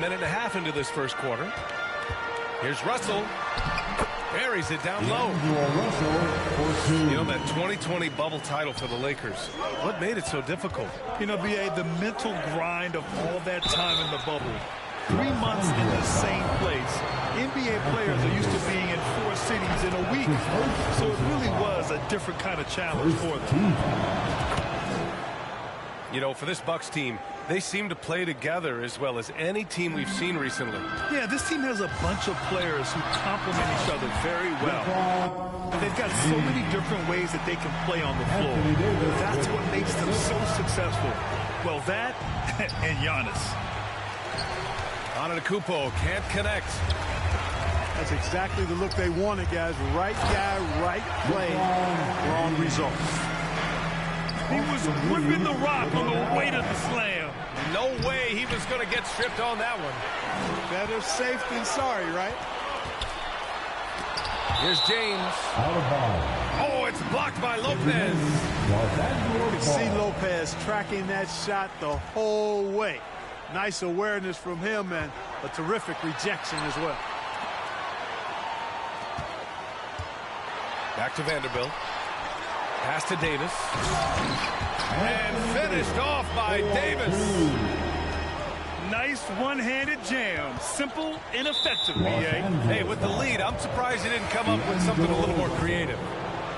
Minute and a half into this first quarter. Here's Russell. Buries it down low. You know, that 2020 bubble title for the Lakers. What made it so difficult? You know, B.A., the mental grind of all that time in the bubble. 3 months in the same place. NBA players are used to being in 4 cities in a week. So it really was a different kind of challenge for them. You know, for this Bucks team, they seem to play together as well as any team we've seen recently. Yeah, this team has a bunch of players who complement each other very well. They've got so many different ways that they can play on the floor. That's what makes them so successful. Well, that and Giannis. Antetokounmpo can't connect. That's exactly the look they wanted, guys. Right guy, right play, wrong result. He was ripping the rock on the way to the slam. No way he was going to get stripped on that one. Better safe than sorry, right? Here's James. Oh, it's blocked by Lopez. You can see Lopez tracking that shot the whole way. Nice awareness from him and a terrific rejection as well. Back to Vanderbilt. Pass to Davis. And finished off by Davis. Nice one-handed jam. Simple and effective, B.A. Hey, with the lead, I'm surprised he didn't come up with something a little more creative.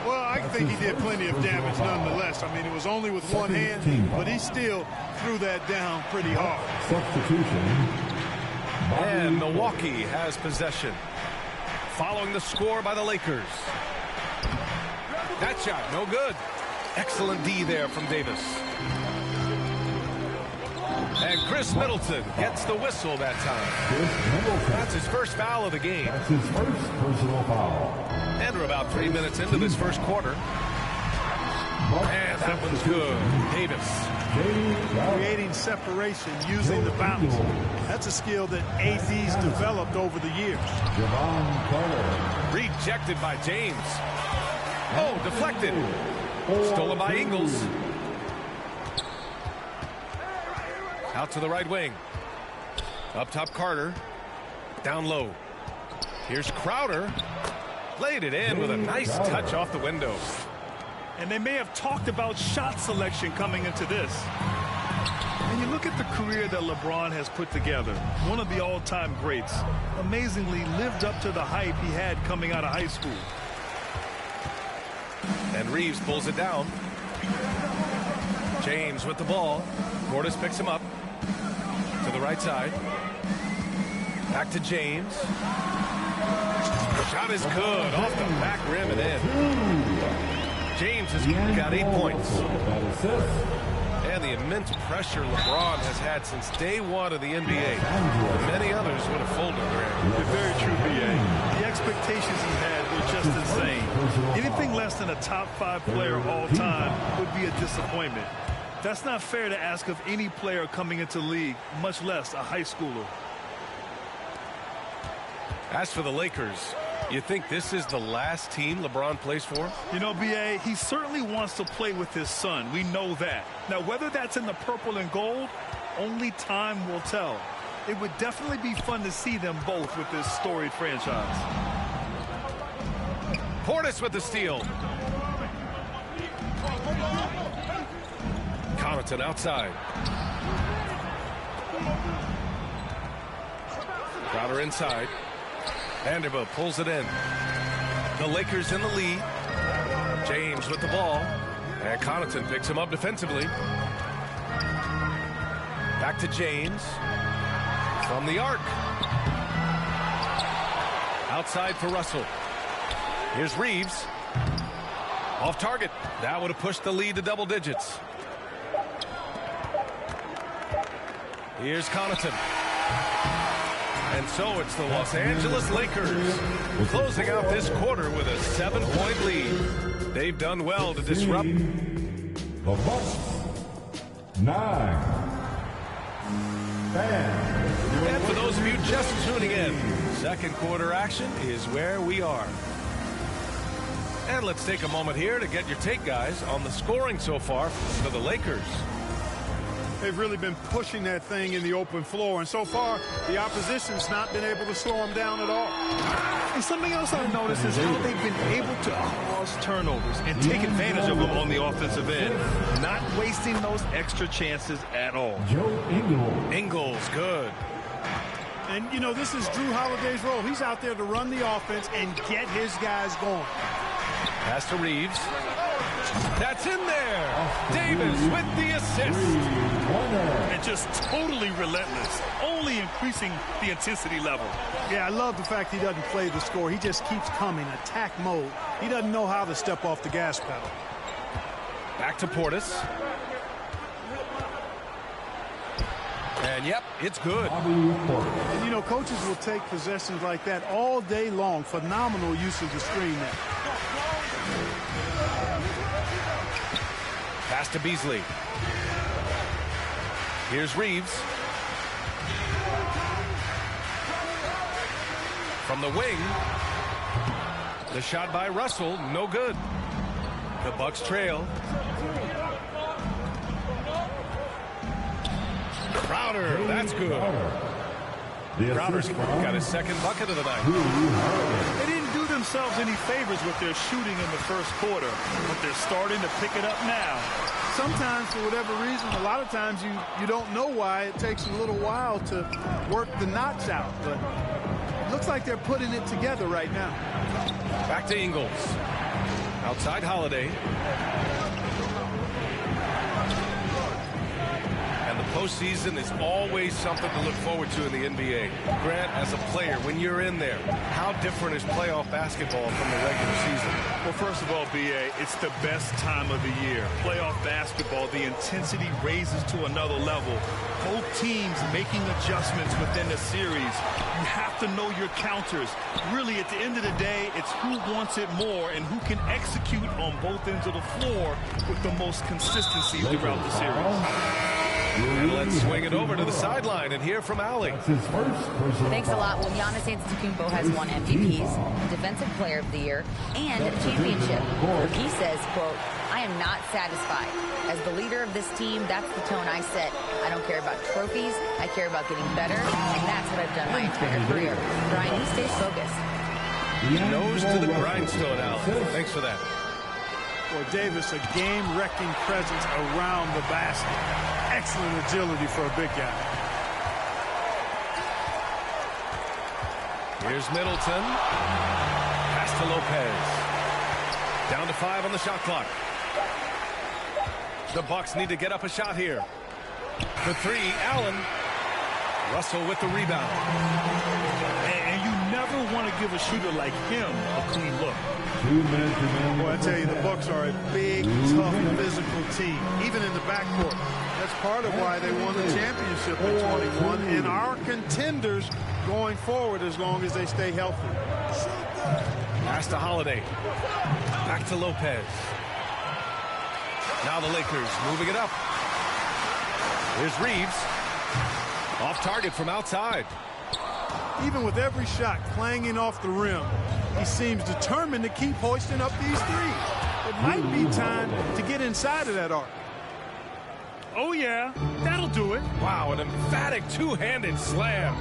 Well, I think he did plenty of damage nonetheless. I mean, it was only with one hand, but he still threw that down pretty hard. Substitution. And Milwaukee has possession. Following the score by the Lakers. That shot, no good. Excellent D there from Davis. And Chris Middleton gets the whistle that time. That's his first foul of the game. That's his first personal foul. And we're about 3 minutes into this first quarter. And that one's good. Davis. Creating separation using the bounce. That's a skill that AD's developed over the years. Rejected by James. Oh, deflected. Stolen by Ingles. Out to the right wing. Up top, Carter. Down low. Here's Crowder. Laid it in with a nice touch off the window. And they may have talked about shot selection coming into this. And you look at the career that LeBron has put together. One of the all-time greats. Amazingly lived up to the hype he had coming out of high school. And Reeves pulls it down. James with the ball. Portis picks him up. To the right side. Back to James. Shot is good. Off the back rim and in. James has got 8 points. And the immense pressure LeBron has had since day one of the NBA. Many others would have folded there. Very true, B.A. The expectations he had were just insane. Anything less than a top 5 player all time would be a disappointment. That's not fair to ask of any player coming into the league, much less a high schooler. As for the Lakers, you think this is the last team LeBron plays for? You know, B.A., he certainly wants to play with his son. We know that. Now, whether that's in the purple and gold, only time will tell. It would definitely be fun to see them both with this storied franchise. Portis with the steal. Connaughton outside. Crowder inside. Vanderbilt pulls it in. The Lakers in the lead. James with the ball. And Connaughton picks him up defensively. Back to James. From the arc. Outside for Russell. Here's Reeves. Off target. That would have pushed the lead to double digits. Here's Connaughton. And so it's the Los Angeles Lakers closing out this quarter with a 7-point lead. They've done well to disrupt. The Bucks 9. And for those of you just tuning in, second quarter action is where we are. And let's take a moment here to get your take, guys, on the scoring so far for the Lakers. They've really been pushing that thing in the open floor, and so far, the opposition's not been able to slow them down at all. And something else I've noticed is how they've been able to cause turnovers and take advantage of them on the offensive end, not wasting those extra chances at all. Joe Ingles. Ingles, good. And, you know, this is Drew Holiday's role. He's out there to run the offense and get his guys going. Pass to Reeves. That's in there. Davis with the assist. And just totally relentless, only increasing the intensity level. Yeah, I love the fact he doesn't play the score. He just keeps coming, attack mode. He doesn't know how to step off the gas pedal. Back to Portis. And, yep, it's good. And, you know, coaches will take possessions like that all day long. Phenomenal use of the screen there. Pass to Beasley. Here's Reeves. From the wing. The shot by Russell, no good. The Bucks trail. Crowder, that's good. Crowder's got his second bucket of the night. They didn't do themselves any favors with their shooting in the first quarter, but they're starting to pick it up now. Sometimes, for whatever reason, a lot of times you don't know why. It takes a little while to work the knots out, but it looks like they're putting it together right now. Back to Ingles. Outside Holiday. And the postseason is always something to look forward to in the NBA. Grant, as a player, when you're in there, how different is playoff basketball from the regular season? Well, first of all, B.A., it's the best time of the year. Playoff basketball, the intensity raises to another level. Both teams making adjustments within the series. You have to know your counters. Really, at the end of the day, it's who wants it more and who can execute on both ends of the floor with the most consistency throughout the series. And let's swing it over to the sideline and hear from Allie. Thanks a lot. Well, Giannis Antetokounmpo has won MVPs, Defensive Player of the Year, and a championship. He says, quote, "I am not satisfied. As the leader of this team, that's the tone I set. I don't care about trophies. I care about getting better, and that's what I've done my entire career." Brian, he stays focused. Nose to the grindstone, Allie. Thanks for that. Well, Davis, a game-wrecking presence around the basket. Excellent agility for a big guy. Here's Middleton. Pass to Lopez. Down to 5 on the shot clock. The Bucks need to get up a shot here. The 3, Allen. Russell with the rebound. And you never want to give a shooter like him a clean look. Boy, I tell you, the Bucks are a big, tough, physical team, even in the backcourt. That's part of why they won the championship in 21 and are contenders going forward as long as they stay healthy. Pass to Holiday. Back to Lopez. Now the Lakers moving it up. Here's Reeves. Off target from outside. Even with every shot clanging off the rim, he seems determined to keep hoisting up these threes. It might be time to get inside of that arc. Oh, yeah, that'll do it. Wow, an emphatic two-handed slam.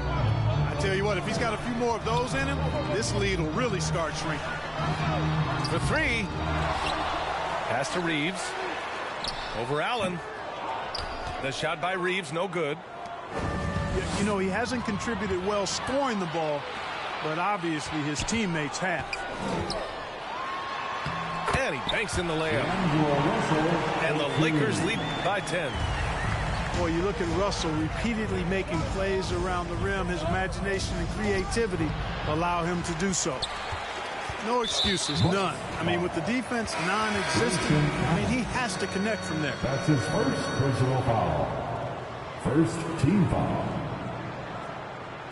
I tell you what, if he's got a few more of those in him, this lead will really start shrinking. For 3. Pass to Reeves. Over Allen. The shot by Reeves, no good. You know, he hasn't contributed well scoring the ball, but obviously his teammates have. And he banks in the layup. And the Lakers lead by 10. Boy, you look at Russell repeatedly making plays around the rim. His imagination and creativity allow him to do so. No excuses, none. I mean, with the defense non-existent, I mean, he has to connect from there. That's his first personal foul. First team foul.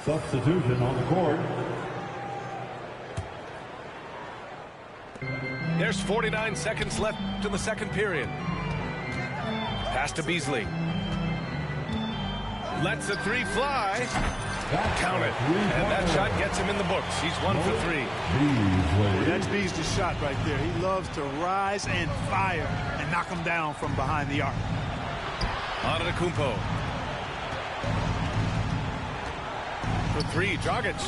Substitution on the court. There's 49 seconds left in the second period. Pass to Beasley. Lets the 3 fly. Count it. And that shot gets him in the books. He's 1 for 3. That's Beasley's shot right there. He loves to rise and fire and knock him down from behind the arc. Antetokounmpo. For three, Dragic.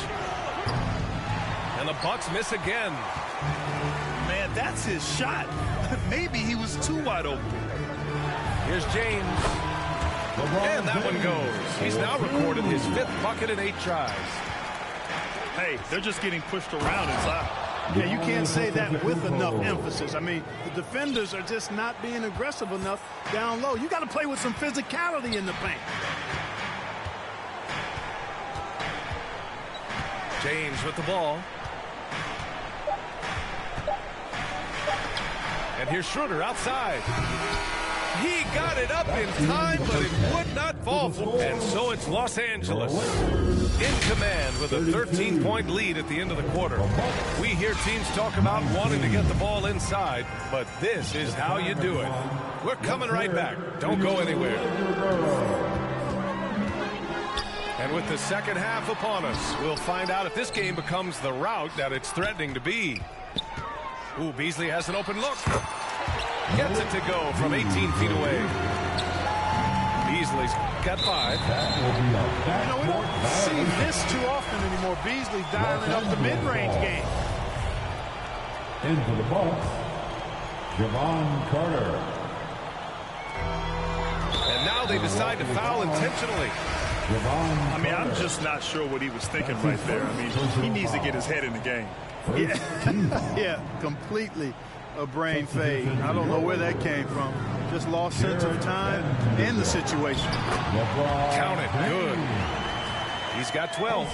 And the Bucks miss again. Man, that's his shot. Maybe he was too wide open. Here's James. And that one goes. He's now recorded his 5th bucket in 8 tries. Hey, they're just getting pushed around inside. Yeah, you can't say that with enough emphasis. I mean, the defenders are just not being aggressive enough down low. You got to play with some physicality in the paint. James with the ball. And here's Schroeder outside. He got it up in time, but it would not fall. And so it's Los Angeles in command with a 13-point lead at the end of the quarter. We hear teams talk about wanting to get the ball inside, but this is how you do it. We're coming right back. Don't go anywhere. And with the second half upon us, we'll find out if this game becomes the rout that it's threatening to be. Ooh, Beasley has an open look. Gets it to go from 18 feet away. Beasley's got 5. You know, we don't see this too often anymore. Beasley dialing up the mid-range game. Into the Bucks, Javon Carter. And now they decide to foul intentionally. I mean, I'm just not sure what he was thinking right there. I mean, he needs to get his head in the game. Yeah, yeah, completely a brain fade. I don't know where that came from. Just lost sense of time and the situation. Count it. Good. He's got 12.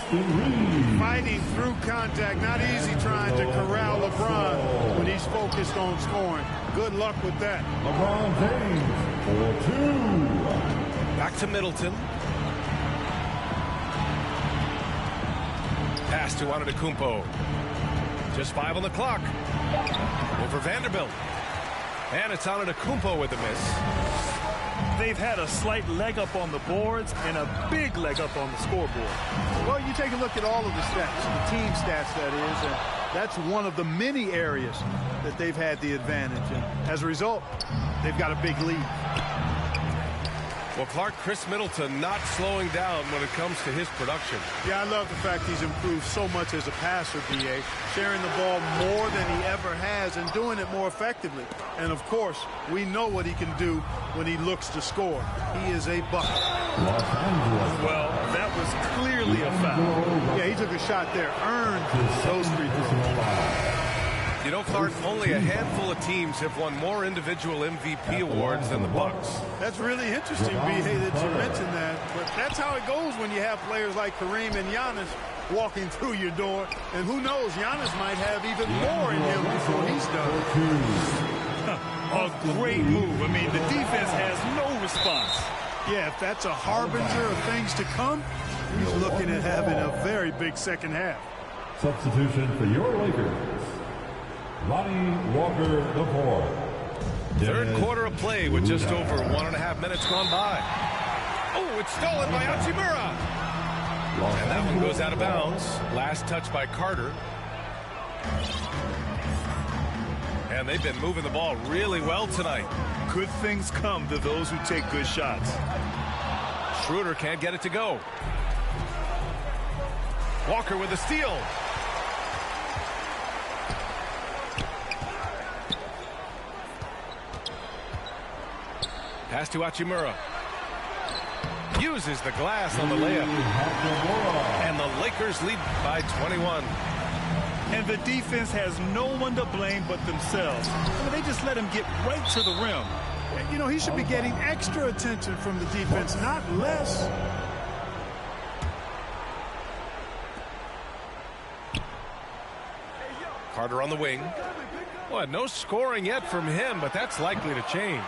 Fighting through contact. Not easy trying to corral LeBron when he's focused on scoring. Good luck with that. LeBron James for 2. Back to Middleton. Pass to Antetokounmpo. Just 5 on the clock. Over Vanderbilt. And it's Antetokounmpo with the miss. They've had a slight leg up on the boards and a big leg up on the scoreboard. Well, you take a look at all of the stats, the team stats, that is, and that's one of the many areas that they've had the advantage. And as a result, they've got a big lead. Well, Clark, Chris Middleton not slowing down when it comes to his production. Yeah, I love the fact he's improved so much as a passer, B.A., sharing the ball more than he ever has and doing it more effectively. And, of course, we know what he can do when he looks to score. He is a bucket. Well, that was clearly a foul. Yeah, he took a shot there, earned those free throws. You know, Clark, only a handful of teams have won more individual MVP awards than the Bucks. That's really interesting, B.A., that you mentioned that. But that's how it goes when you have players like Kareem and Giannis walking through your door. And who knows, Giannis might have even more in him before he's done. A great move. I mean, the defense has no response. Yeah, if that's a harbinger of things to come, he's looking at having a very big second half. Substitution for your Lakers, Lonnie Walker IV. Third quarter of play with just over 1.5 minutes gone by. Oh, it's stolen by Hachimura. And that one goes out of bounds. Last touch by Carter. And they've been moving the ball really well tonight. Good things come to those who take good shots. Schroeder can't get it to go. Walker with a steal. Pass to Hachimura. Uses the glass on the layup. And the Lakers lead by 21. And the defense has no one to blame but themselves. I mean, they just let him get right to the rim. You know, he should be getting extra attention from the defense, not less. Carter on the wing. Well, no scoring yet from him, but that's likely to change.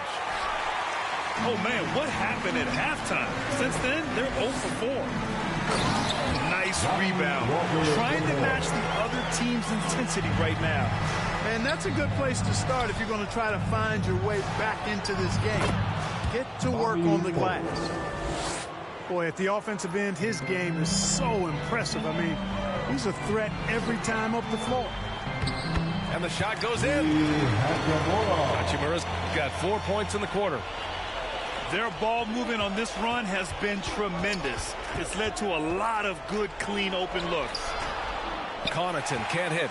Oh, man, what happened at halftime? Since then, they're 0 for 4. Nice rebound. Trying to match the other team's intensity right now. And that's a good place to start if you're going to try to find your way back into this game. Get to work on the glass. Boy, at the offensive end, his game is so impressive. I mean, he's a threat every time up the floor. And the shot goes in. Hachimura's got 4 points in the quarter. Their ball movement on this run has been tremendous. It's led to a lot of good, clean, open looks. Connaughton can't hit.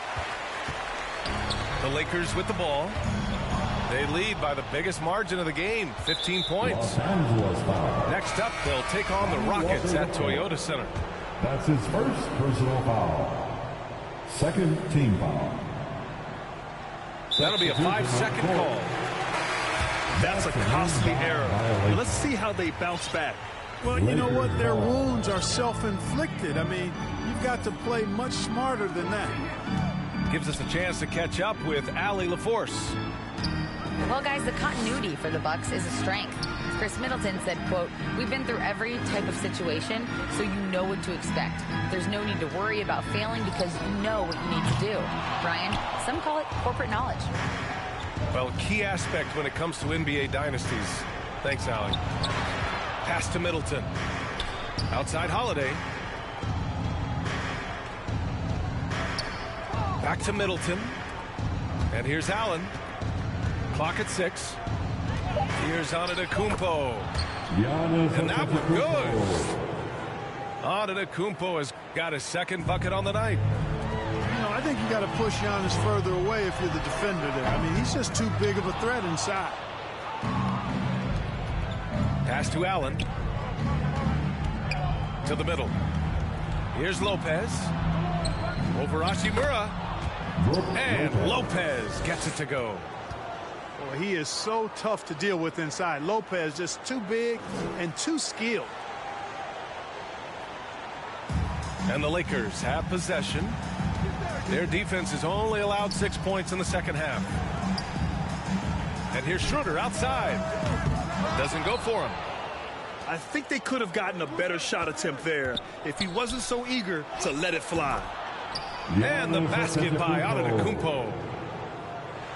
The Lakers with the ball. They lead by the biggest margin of the game, 15 points. Next up, they'll take on the Rockets at Toyota Center. That's his first personal foul. Second team foul. That'll be a 5-second call. That's a costly error. Well, let's see how they bounce back. Well, you know what? Their wounds are self-inflicted. I mean, you've got to play much smarter than that. Gives us a chance to catch up with Allie LaForce. Well, guys, the continuity for the Bucks is a strength. Chris Middleton said, quote, "We've been through every type of situation, so you know what to expect. There's no need to worry about failing because you know what you need to do." Brian, some call it corporate knowledge. Well, key aspect when it comes to NBA dynasties. Thanks, Allie. Pass to Middleton. Outside Holiday. Back to Middleton. And here's Allen. Clock at 6. Here's Antetokounmpo. And that one goes. Antetokounmpo has got his second bucket on the night. You know, I think you got to push Giannis further away if you're the defender there. I mean, he's just too big of a threat inside. Pass to Allen. To the middle. Here's Lopez. Over Hachimura. And Lopez gets it to go. Boy, he is so tough to deal with inside. Lopez just too big and too skilled. And the Lakers have possession. Their defense has only allowed 6 points in the second half. And here's Schroeder outside. Doesn't go for him. I think they could have gotten a better shot attempt there if he wasn't so eager to let it fly. And the basket by Antetokounmpo.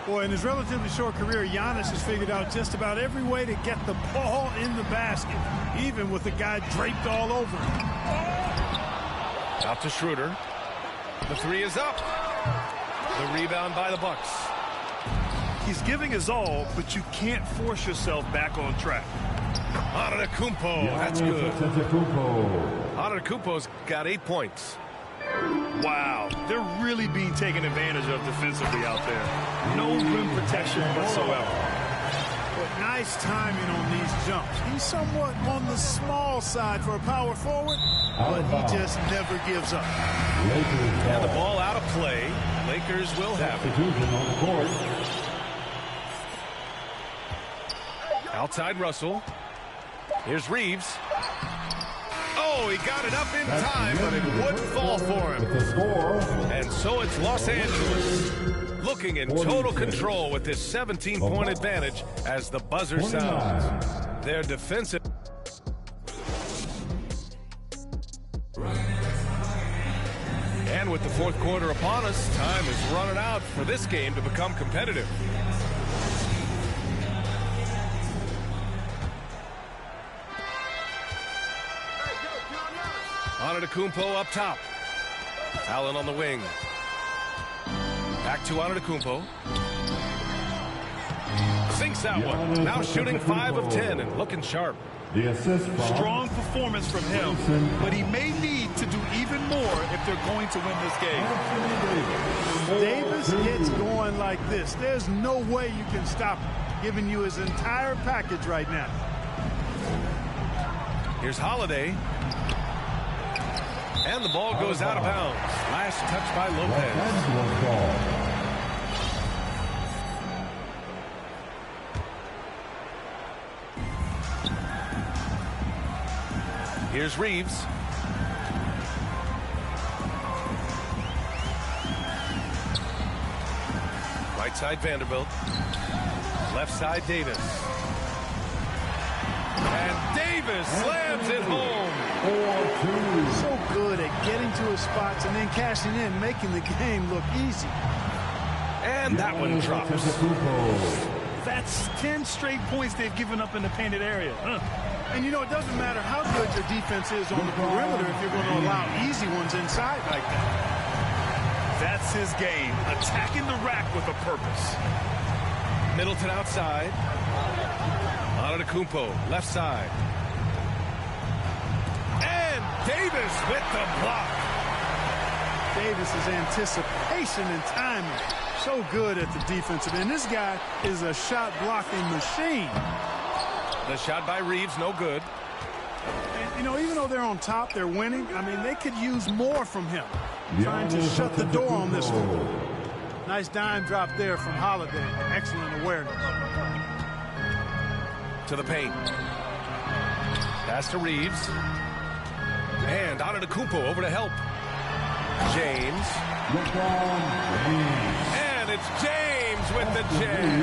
Boy, in his relatively short career, Giannis has figured out just about every way to get the ball in the basket, even with the guy draped all over him. Out to Schroeder. The three is up. The rebound by the Bucks. He's giving his all, but you can't force yourself back on track. Antetokounmpo, that's good. Antetokounmpo's got 8 points. Wow, they're really being taken advantage of defensively out there. No rim protection whatsoever. But nice timing on these jumps. He's somewhat on the small side for a power forward, but he just never gives up. And the ball out of play. Lakers will have it. Outside Russell. Here's Reeves. Oh, he got it up in time, but it wouldn't fall for him. And so it's Los Angeles looking in total control with this 17-point advantage as the buzzer sounds. Their defensive. And with the fourth quarter upon us, time is running out for this game to become competitive. Antetokounmpo up top. Allen on the wing. Back to Antetokounmpo. Sinks that one. Now shooting 5 of 10 and looking sharp. The assist from Strong performance from him, but he may need to do even more if they're going to win this game. Davis gets going like this. There's no way you can stop him, giving you his entire package right now. Here's Holiday. And the ball goes out of bounds. Last touch by Lopez. Here's Reeves. Right side Vanderbilt. Left side Davis. And Davis slams it home. 4-2. So good at getting to his spots and then cashing in, making the game look easy. And that one drops. That's 10 straight points they've given up in the painted area. And, you know, it doesn't matter how good your defense is on the perimeter if you're going to allow easy ones inside like that. That's his game, attacking the rack with a purpose. Middleton outside. Antetokounmpo, left side. And Davis with the block. Davis's anticipation and timing, so good at the defensive end. This guy is a shot-blocking machine. The shot by Reeves, no good. And, you know, even though they're on top, they're winning. I mean, they could use more from him. Trying to shut the door on this one. Nice dime drop there from Holiday. Excellent awareness. To the paint. Pass to Reeves. And Antetokounmpo over to help. James. And it's James with the jam.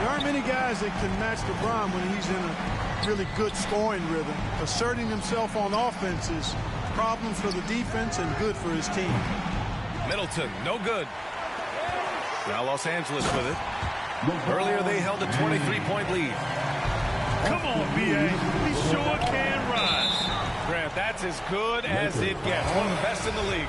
There aren't many guys that can match LeBron when he's in a really good scoring rhythm. Asserting himself on offense is problems for the defense and good for his team. Middleton, no good. Now Los Angeles with it. Earlier they held a 23-point lead. Come on, B.A. He sure can rise. Grant, that's as good as it gets. One of the best in the league.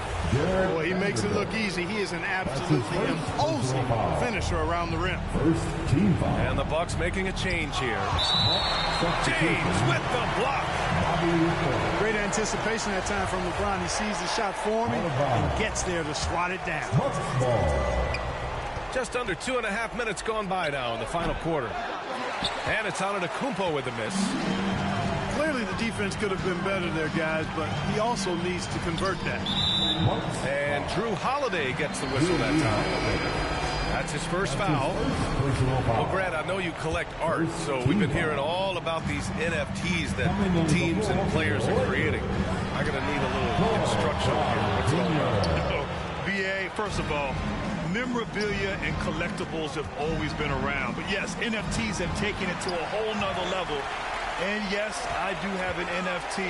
Boy, he makes it look easy. He is an absolutely imposing finisher around the rim. First team foul. And the Bucks making a change here. James with the block. Great anticipation that time from LeBron. He sees the shot forming and gets there to swat it down. Just under 2.5 minutes gone by now in the final quarter. And it's Antetokounmpo with the miss. Clearly the defense could have been better there, guys, but he also needs to convert that. And Drew Holiday gets the whistle that time. That's his first foul. Well, Grant, I know you collect art, so we've been hearing all about these NFTs that teams and players are creating. I'm going to need a little instruction here. What's going on? B.A., first of all, memorabilia and collectibles have always been around. But yes, NFTs have taken it to a whole nother level. And yes, I do have an NFT.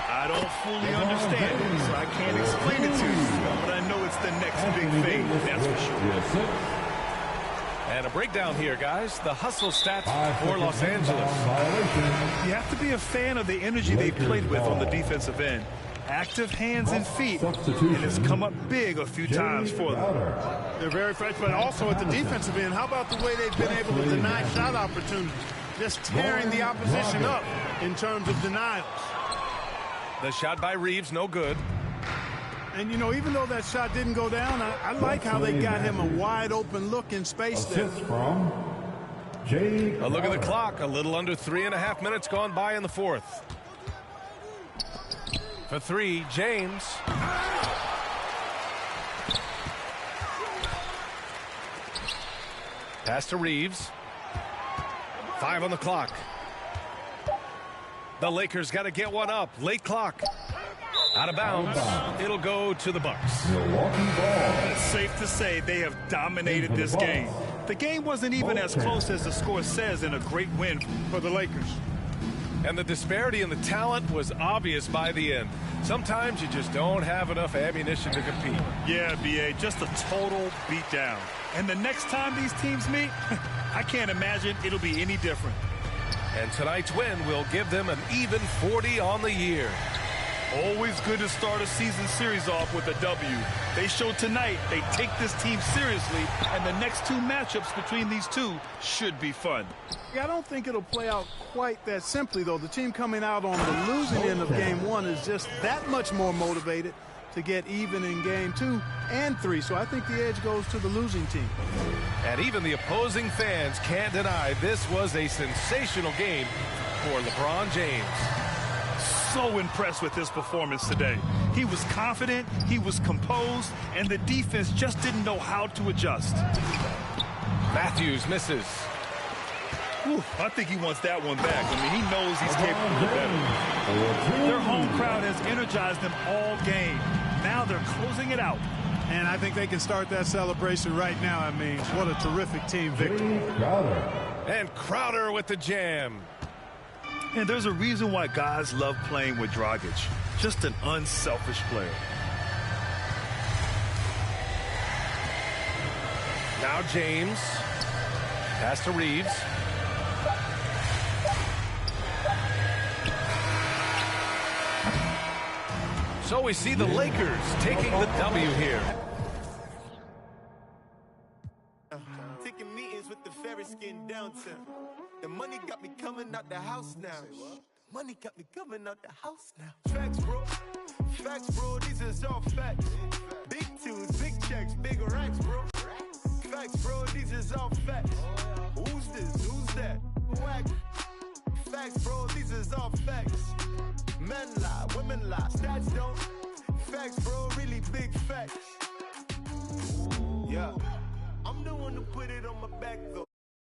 I don't fully understand it, so I can't explain it to you. But I know it's the next big thing, that's for sure. And a breakdown here, guys. The hustle stats for Los Angeles. You have to be a fan of the energy they've played with on the defensive end. Active hands and feet, and it's come up big a few times for them. They're very fresh, but also at the defensive end. How about the way they've been able to deny shot opportunities? Just tearing the opposition up in terms of denials. The shot by Reeves, no good. And, you know, even though that shot didn't go down, I like how they got him a wide open look in space there. A look at the clock. A little under 3.5 minutes gone by in the fourth. For three, James. Pass to Reeves. 5 on the clock. The Lakers got to get one up. Late clock. Out of bounds. It'll go to the Bucks. It's safe to say they have dominated this game. The game wasn't even as close as the score says, in a great win for the Lakers. And the disparity in the talent was obvious by the end. Sometimes you just don't have enough ammunition to compete. Yeah, B.A., just a total beatdown. And the next time these teams meet, I can't imagine it'll be any different. And tonight's win will give them an even 40 on the year. Always good to start a season series off with a W. They showed tonight they take this team seriously, and the next two matchups between these two should be fun. Yeah, I don't think it'll play out quite that simply, though. The team coming out on the losing end of game one is just that much more motivated to get even in game 2 and 3. So I think the edge goes to the losing team. And even the opposing fans can't deny this was a sensational game for LeBron James. So impressed with his performance today. He was confident, he was composed, and the defense just didn't know how to adjust. Matthews misses. Whew, I think he wants that one back. I mean, he knows he's capable of better. Their home crowd has energized them all game. Now they're closing it out. And I think they can start that celebration right now. I mean, what a terrific team victory. And Crowder with the jam. And there's a reason why guys love playing with Dragic. Just an unselfish player. Now James. Pass to Reeves. So we see the Lakers taking the W here. Taking meetings with the fair skin downtown. The money got me coming out the house now. Money got me coming out the house now. Facts, bro. Facts, bro. These is all facts. Big tunes, big checks, big racks, bro. Facts, bro. These is all facts. Who's this? Who's that? Whack. Facts, bro. These is all facts. Men lie, women lie, stats don't. Facts, bro. Really big facts. Yeah. I'm the one who put it on my back, though.